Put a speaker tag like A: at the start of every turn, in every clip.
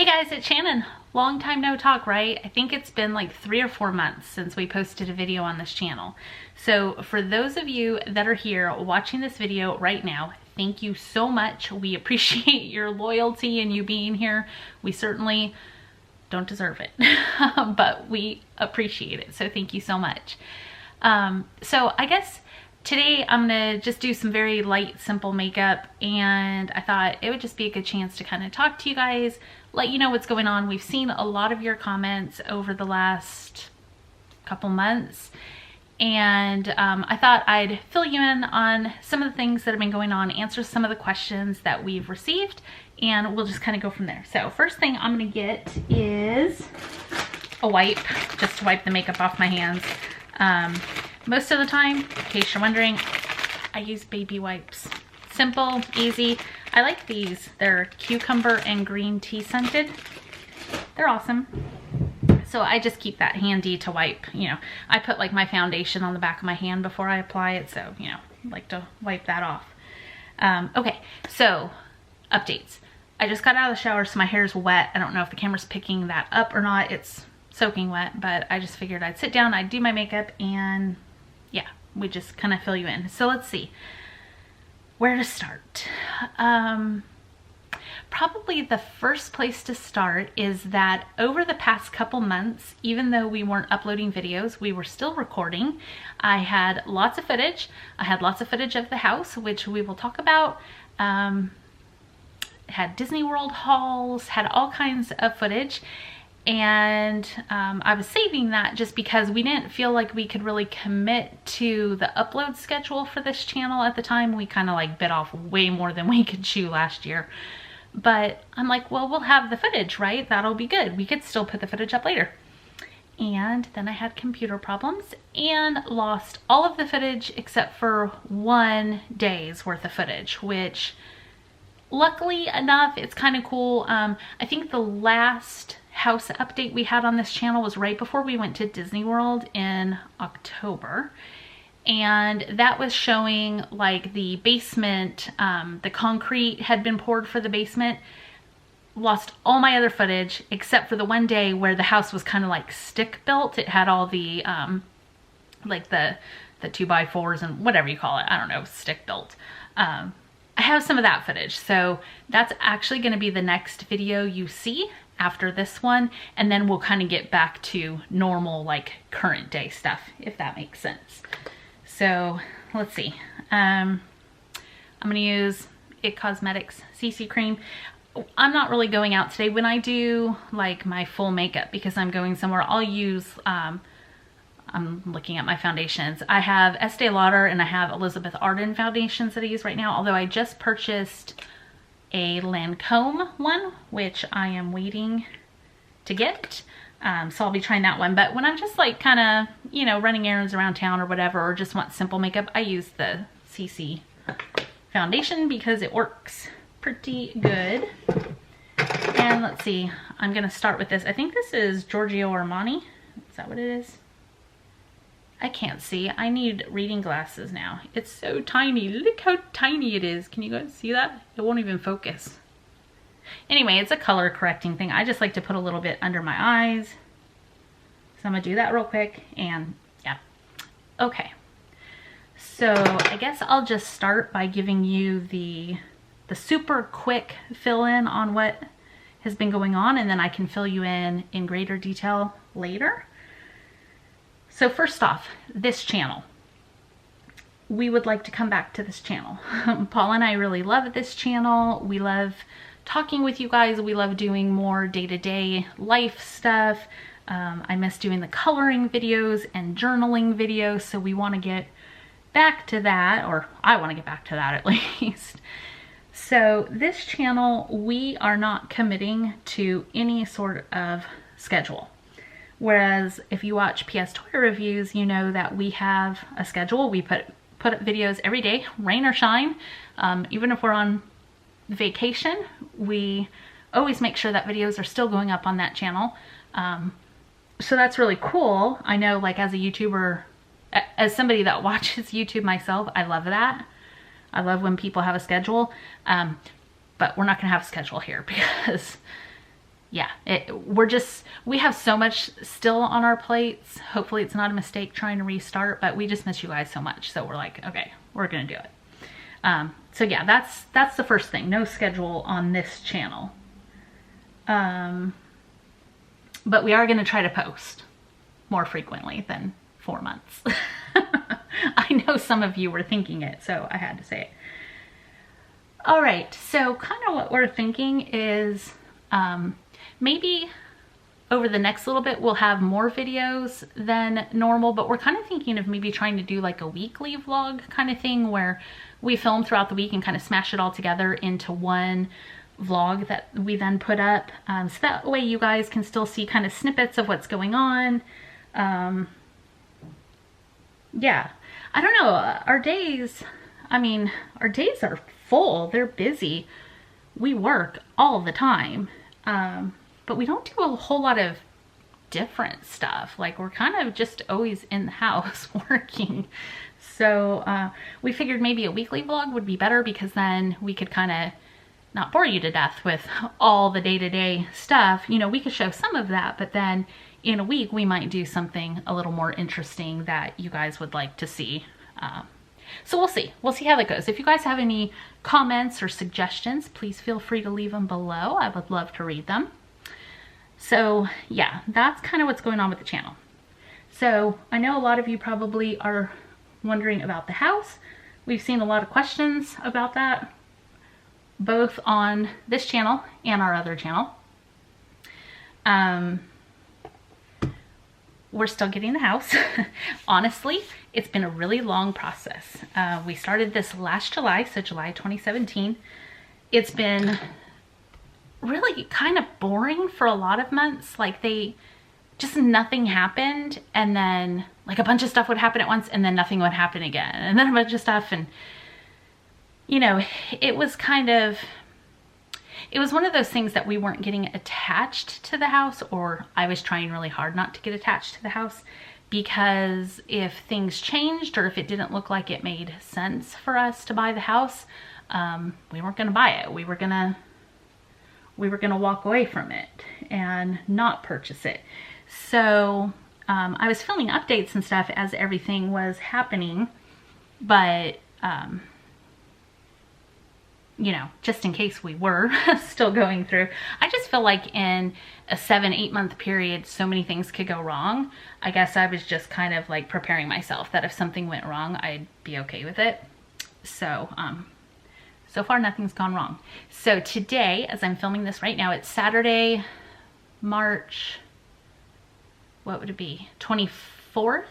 A: Hey guys, it's Shannon. Long time no talk, right? I think it's been like 3 or 4 months since we posted a video on this channel. So for those of you that are here watching this video right now, thank you so much. We appreciate your loyalty and you being here. We certainly don't deserve it, but we appreciate it. So thank you so much. So I guess today I'm gonna just do some very light, simple makeup, and I thought it would just be a good chance to kind of talk to you guys, let you know what's going on. We've seen a lot of your comments over the last couple months, and I thought I'd fill you in on some of the things that have been going on, answer some of the questions that we've received, and we'll just kind of go from there. So first thing I'm gonna get is a wipe, just to wipe the makeup off my hands. Most of the time, in case you're wondering, I use baby wipes. Simple, easy. I like these. They're cucumber and green tea scented. They're awesome. So I just keep that handy to wipe. You know, I put like my foundation on the back of my hand before I apply it. So, you know, I like to wipe that off. Okay, so updates. I just got out of the shower, so my hair's wet. I don't know if the camera's picking that up or not. It's soaking wet, but I just figured I'd sit down, I'd do my makeup, and yeah, we just kind of fill you in. So let's see where to start. Probably the first place to start is that over the past couple months, even though we weren't uploading videos, we were still recording. I had lots of footage. I had lots of footage of the house, which we will talk about. Had Disney World hauls, had all kinds of footage. And I was saving that just because we didn't feel like we could really commit to the upload schedule for this channel at the time. We kind of like bit off way more than we could chew last year. But I'm like, well, we'll have the footage, right? That'll be good. We could still put the footage up later. And then I had computer problems and lost all of the footage except for 1 day's worth of footage, which luckily enough, it's kind of cool. I think the last house update we had on this channel was right before we went to Disney World in October, and that was showing like the basement, the concrete had been poured for the basement. Lost all my other footage except for the 1 day where the house was kind of like stick built. It had all the like the 2x4s and whatever you call it, I don't know, stick built. I have some of that footage, so that's actually going to be the next video you see after this one, and then we'll kind of get back to normal, like current day stuff, if that makes sense. So let's see. I'm gonna use It Cosmetics CC cream. I'm not really going out today. When I do like my full makeup, because I'm going somewhere, I'll use I'm looking at my foundations. I have Estee Lauder and I have Elizabeth Arden foundations that I use right now, although I just purchased a Lancome one, which I am waiting to get. So I'll be trying that one. But when I'm just like kind of, you know, running errands around town or whatever, or just want simple makeup, I use the CC foundation because it works pretty good. And let's see, I'm gonna start with this. I think this is Giorgio Armani. Is that what it is? I can't see. I need reading glasses now. It's so tiny. Look how tiny it is. Can you guys see that? It won't even focus. Anyway, it's a color correcting thing. I just like to put a little bit under my eyes. So I'm gonna do that real quick, and yeah. Okay. So I guess I'll just start by giving you the super quick fill in on what has been going on, and then I can fill you in greater detail later. So first off, this channel. We would like to come back to this channel. Paul and I really love this channel. We love talking with you guys. We love doing more day-to-day life stuff. I miss doing the coloring videos and journaling videos, so we want to get back to that, or I want to get back to that at least. So this channel, we are not committing to any sort of schedule. Whereas if you watch PSToyReviews, you know that we have a schedule. We put up videos every day, rain or shine. Even if we're on vacation, we always make sure that videos are still going up on that channel. So that's really cool. I know, like, as a YouTuber, as somebody that watches YouTube myself, I love that. I love when people have a schedule. But we're not gonna have a schedule here because yeah, we have so much still on our plates. Hopefully it's not a mistake trying to restart, but we just miss you guys so much. So we're like, okay, we're going to do it. So yeah, that's the first thing. No schedule on this channel. But we are going to try to post more frequently than 4 months. I know some of you were thinking it, so I had to say it. All right, so kind of what we're thinking is maybe over the next little bit we'll have more videos than normal, but we're kind of thinking of maybe trying to do like a weekly vlog kind of thing where we film throughout the week and kind of smash it all together into one vlog that we then put up. So that way you guys can still see kind of snippets of what's going on. Yeah, I don't know, our days are full, they're busy. We work all the time, but we don't do a whole lot of different stuff. Like, we're kind of just always in the house working. So we figured maybe a weekly vlog would be better, because then we could kind of not bore you to death with all the day-to-day stuff. You know, we could show some of that, but then in a week we might do something a little more interesting that you guys would like to see. So we'll see how that goes. If you guys have any comments or suggestions, please feel free to leave them below. I would love to read them. So yeah, that's kind of what's going on with the channel. So I know a lot of you probably are wondering about the house. We've seen a lot of questions about that, both on this channel and our other channel. We're still getting the house. Honestly, it's been a really long process. We started this last July, so July 2017. It's been really kind of boring for a lot of months. Like, nothing happened, and then like a bunch of stuff would happen at once, and then nothing would happen again, and then a bunch of stuff. And you know, it was one of those things that we weren't getting attached to the house, or I was trying really hard not to get attached to the house, because if things changed or if it didn't look like it made sense for us to buy the house, we weren't going to buy it. We were going to walk away from it and not purchase it. So I was filming updates and stuff as everything was happening, but you know, just in case we were still going through. I just feel like in a 7-8 month period, so many things could go wrong. I guess I was just kind of like preparing myself that if something went wrong, I'd be okay with it. So, so far nothing's gone wrong. So today, as I'm filming this right now, it's Saturday, March, what would it be? 24th?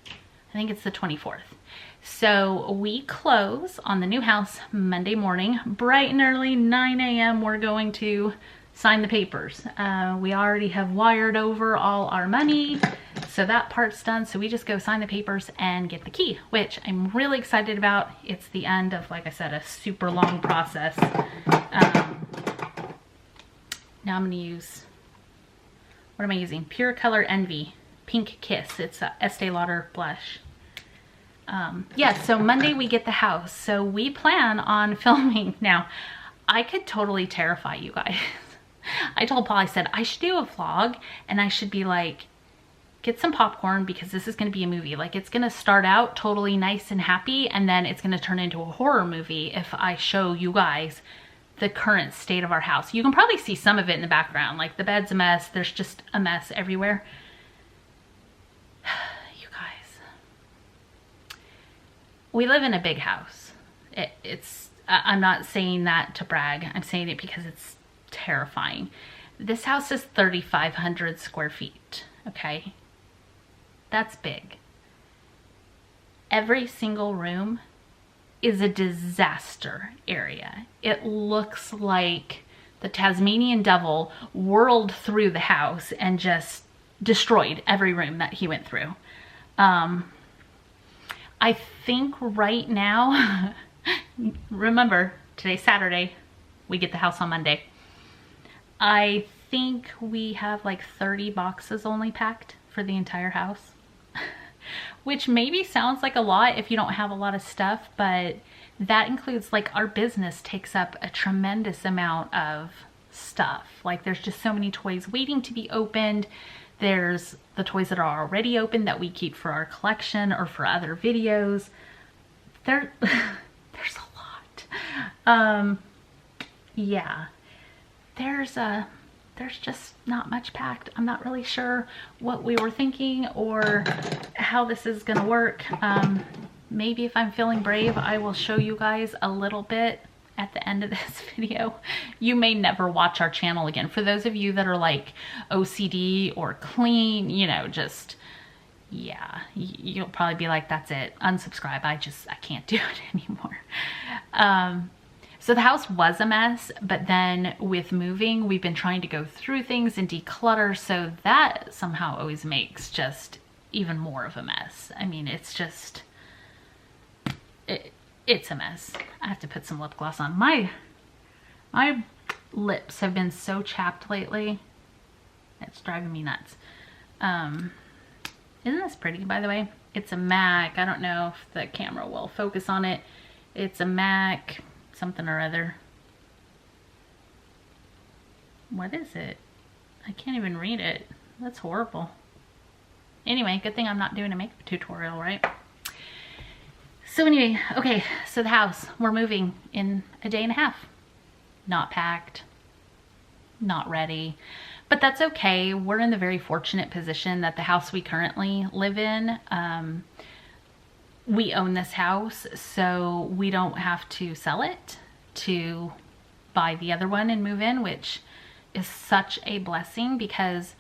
A: I think it's the 24th. So we close on the new house Monday morning, bright and early, 9 a.m. We're going to sign the papers. We already have wired over all our money, so that part's done. So we just go sign the papers and get the key, which I'm really excited about. It's the end of, like I said, a super long process. Now I'm going to use, what am I using? Pure Color Envy Pink Kiss. It's a Estee Lauder blush. Yeah, so Monday we get the house. So we plan on filming. Now, I could totally terrify you guys. I told Paul, I said, I should do a vlog, and I should be like, get some popcorn, because this is going to be a movie. Like, it's going to start out totally nice and happy, and then it's going to turn into a horror movie if I show you guys the current state of our house. You can probably see some of it in the background. Like, the bed's a mess. There's just a mess everywhere. We live in a big house. I'm not saying that to brag. I'm saying it because it's terrifying. This house is 3,500 square feet, okay? That's big. Every single room is a disaster area. It looks like the Tasmanian devil whirled through the house and just destroyed every room that he went through. I think right now, remember, today's Saturday, we get the house on Monday. I think we have like 30 boxes only packed for the entire house, which maybe sounds like a lot if you don't have a lot of stuff, but that includes, like, our business takes up a tremendous amount of stuff. Like there's just so many toys waiting to be opened. There's the toys that are already open that we keep for our collection or for other videos. There's a lot. Yeah, there's just not much packed. I'm not really sure what we were thinking or how this is gonna work. Maybe if I'm feeling brave, I will show you guys a little bit at the end of this video. You may never watch our channel again. For those of you that are like OCD or clean, you know, just, yeah, you'll probably be like, that's it, unsubscribe. I can't do it anymore. So the house was a mess, but then with moving, we've been trying to go through things and declutter, so that somehow always makes just even more of a mess. I mean, it's just, it's a mess. I have to put some lip gloss on. My lips have been so chapped lately. It's driving me nuts. Isn't this pretty, by the way? It's a MAC. I don't know if the camera will focus on it. It's a MAC something or other. What is it? I can't even read it. That's horrible. Anyway, good thing I'm not doing a makeup tutorial, right? So anyway, okay, so the house, we're moving in a day and a half. Not packed, not ready, but that's okay. We're in the very fortunate position that the house we currently live in, we own this house, so we don't have to sell it to buy the other one and move in, which is such a blessing because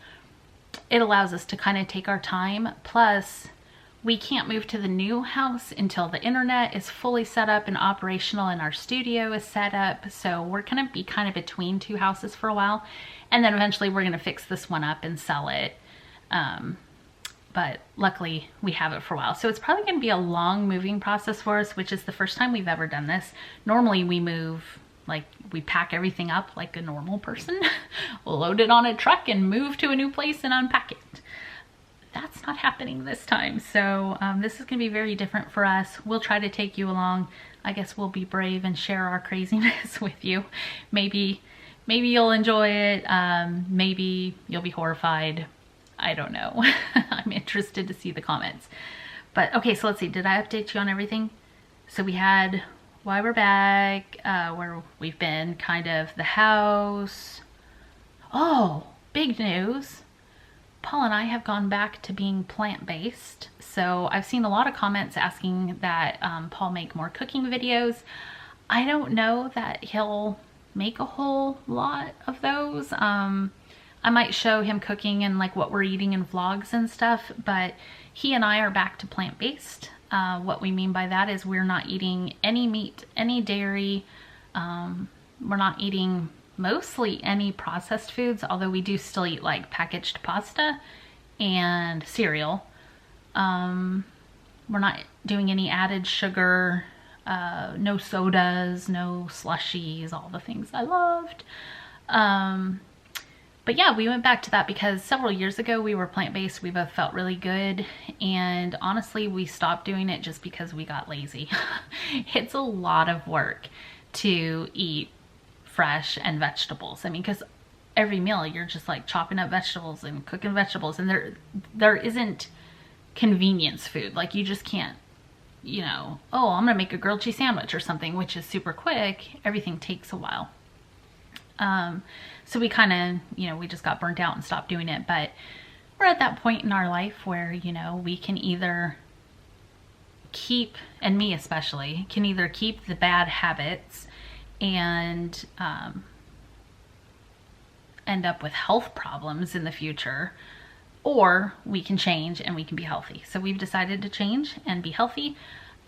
A: it allows us to kind of take our time. Plus, we can't move to the new house until the internet is fully set up and operational and our studio is set up. So we're going to be kind of between two houses for a while. And then eventually we're going to fix this one up and sell it. But luckily we have it for a while. So it's probably going to be a long moving process for us, which is the first time we've ever done this. Normally we move, like we pack everything up like a normal person, load it on a truck and move to a new place and unpack it. That's not happening this time. So this is going to be very different for us. We'll try to take you along. I guess we'll be brave and share our craziness with you. Maybe you'll enjoy it. Maybe you'll be horrified. I don't know. I'm interested to see the comments. But okay, so let's see. Did I update you on everything? So we had why we're back, where we've been, kind of the house. Oh, big news. Paul and I have gone back to being plant-based. So I've seen a lot of comments asking that Paul make more cooking videos. I don't know that he'll make a whole lot of those. I might show him cooking and like what we're eating in vlogs and stuff, but he and I are back to plant-based. What we mean by that is we're not eating any meat, any dairy. We're not eating mostly any processed foods, although we do still eat like packaged pasta and cereal. We're not doing any added sugar, no sodas, no slushies, all the things I loved. But yeah, we went back to that because several years ago we were plant-based. We both felt really good. And honestly, we stopped doing it just because we got lazy. It's a lot of work to eat fresh and vegetables. I mean, because every meal you're just like chopping up vegetables and cooking vegetables, and there isn't convenience food. Like you just can't, you know, oh, I'm gonna make a grilled cheese sandwich or something, which is super quick. Everything takes a while. So we kind of, you know, we just got burnt out and stopped doing it. But we're at that point in our life where, you know, we can either keep, and me especially, can either keep the bad habits and end up with health problems in the future, or we can change and we can be healthy. So we've decided to change and be healthy.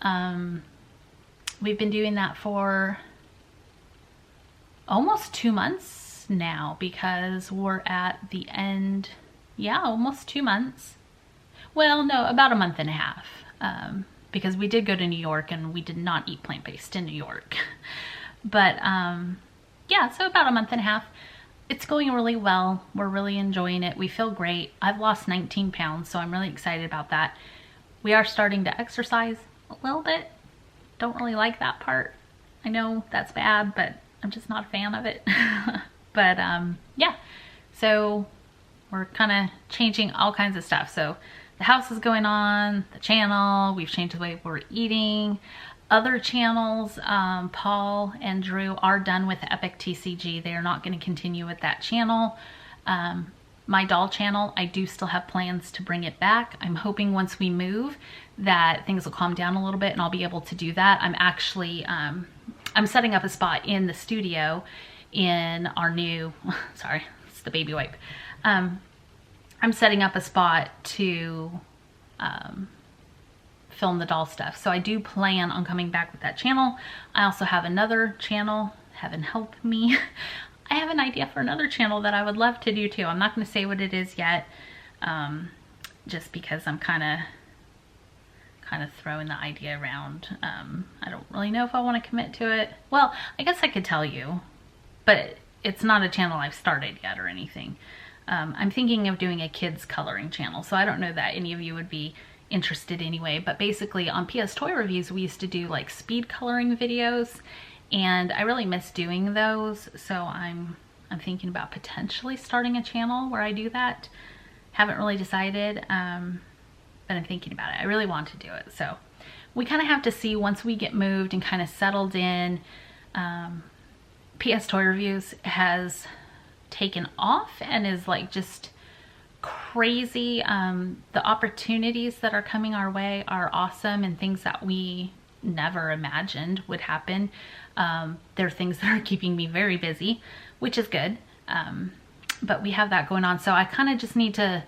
A: We've been doing that for almost 2 months now because we're at the end, yeah, almost 2 months. Well, no, about a month and a half, because we did go to New York and we did not eat plant-based in New York. But yeah, so about a month and a half. It's going really well. We're really enjoying it. We feel great. I've lost 19 pounds, so I'm really excited about that. We are starting to exercise a little bit. Don't really like that part. I know that's bad, but I'm just not a fan of it. But yeah, so we're kind of changing all kinds of stuff. So the house is going on, the channel, we've changed the way we're eating. Other channels, Paul and Drew are done with Epic TCG. They are not going to continue with that channel. My doll channel, I do still have plans to bring it back. I'm hoping once we move that things will calm down a little bit and I'll be able to do that. I'm actually, I'm setting up a spot in the studio in our new, sorry, it's the baby wipe. I'm setting up a spot to film the doll stuff. So I do plan on coming back with that channel. I also have another channel, heaven help me. I have an idea for another channel that I would love to do too. I'm not going to say what it is yet, just because I'm kind of throwing the idea around. I don't really know if I want to commit to it. Well, I guess I could tell you, but it's not a channel I've started yet or anything. I'm thinking of doing a kids coloring channel, so I don't know that any of you would be interested anyway, but basically on PSToyReviews we used to do like speed coloring videos, and I really miss doing those, so I'm thinking about potentially starting a channel where I do that. Haven't really decided, but I'm thinking about it. I really want to do it, so we kind of have to see once we get moved and kind of settled in. PSToyReviews has taken off and is like just crazy. The opportunities that are coming our way are awesome, and things that we never imagined would happen. There are things that are keeping me very busy, which is good. But we have that going on, so I kind of just need to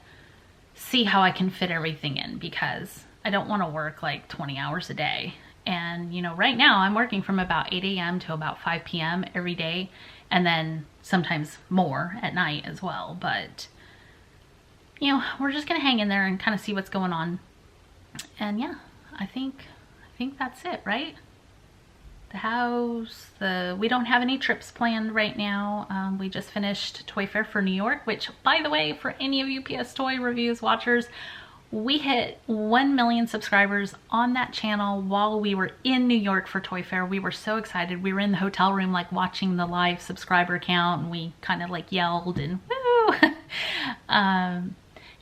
A: see how I can fit everything in, because I don't want to work like 20 hours a day. And you know, right now I'm working from about 8 a.m. to about 5 p.m. every day, and then sometimes more at night as well. But you know, we're just gonna hang in there and kind of see what's going on. And yeah, I think that's it, right? The house, we don't have any trips planned right now. We just finished Toy Fair for New York, which, by the way, for any of you PSToyReviews watchers, we hit 1 million subscribers on that channel while we were in New York for Toy Fair. We were so excited. We were in the hotel room like watching the live subscriber count, and we kind of like yelled and woo!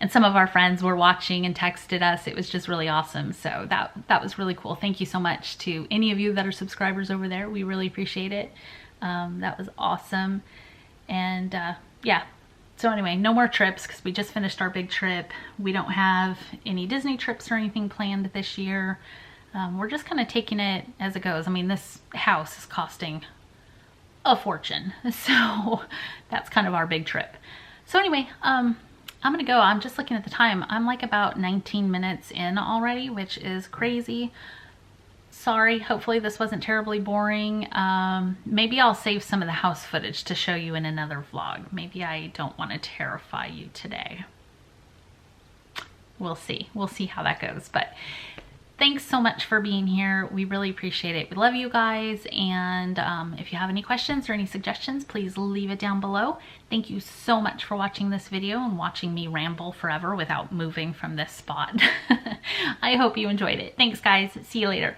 A: And some of our friends were watching and texted us. It was just really awesome. So that was really cool. Thank you so much to any of you that are subscribers over there. We really appreciate it. That was awesome. And yeah, so anyway, no more trips because we just finished our big trip. We don't have any Disney trips or anything planned this year. We're just kind of taking it as it goes. I mean, this house is costing a fortune. So that's kind of our big trip. So anyway, I'm gonna go. I'm just looking at the time. I'm like about 19 minutes in already, which is crazy. Sorry, hopefully this wasn't terribly boring. Maybe I'll save some of the house footage to show you in another vlog. Maybe I don't want to terrify you today. We'll see. We'll see how that goes. But thanks so much for being here. We really appreciate it. We love you guys. And if you have any questions or any suggestions, please leave it down below. Thank you so much for watching this video and watching me ramble forever without moving from this spot. I hope you enjoyed it. Thanks, guys. See you later.